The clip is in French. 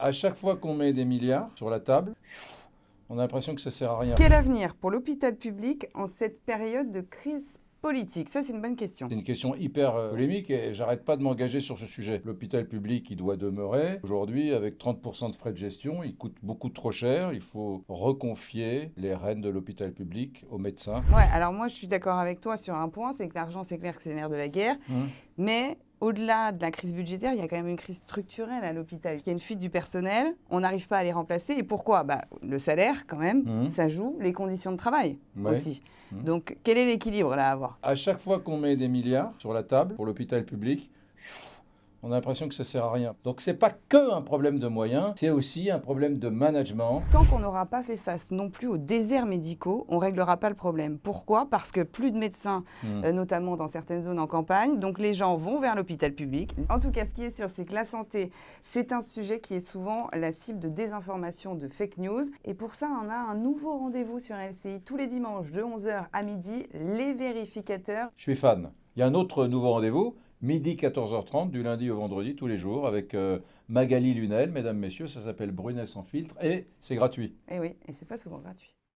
À chaque fois qu'on met des milliards sur la table, on a l'impression que ça sert à rien. Quel avenir pour l'hôpital public en cette période de crise politique? Ça, c'est une bonne question. C'est une question hyper polémique et j'arrête pas de m'engager sur ce sujet. L'hôpital public, il doit demeurer. Aujourd'hui, avec 30% de frais de gestion, il coûte beaucoup trop cher. Il faut reconfier les rênes de l'hôpital public aux médecins. Ouais, alors moi, je suis d'accord avec toi sur un point, c'est que l'argent, c'est clair que c'est le nerf de la guerre. Mais au-delà de la crise budgétaire, il y a quand même une crise structurelle à l'hôpital. Il y a une fuite du personnel, on n'arrive pas à les remplacer. Et pourquoi? Le salaire, quand même, ça joue, les conditions de travail aussi. Donc, quel est l'équilibre là à avoir? À chaque fois qu'on met des milliards sur la table pour l'hôpital public, on a l'impression que ça sert à rien. Donc c'est pas que un problème de moyens, c'est aussi un problème de management. Tant qu'on n'aura pas fait face non plus aux déserts médicaux, on ne réglera pas le problème. Pourquoi? Parce que plus de médecins, notamment dans certaines zones en campagne, donc les gens vont vers l'hôpital public. En tout cas, ce qui est sûr, c'est que la santé, c'est un sujet qui est souvent la cible de désinformation, de fake news. Et pour ça, on a un nouveau rendez-vous sur LCI tous les dimanches de 11 h à midi, les vérificateurs. Je suis fan. Il y a un autre nouveau rendez-vous, midi 14h30, du lundi au vendredi, tous les jours, avec Magali Lunel, mesdames, messieurs, ça s'appelle Brunet sans filtre, et c'est gratuit. Et oui, et c'est pas souvent gratuit.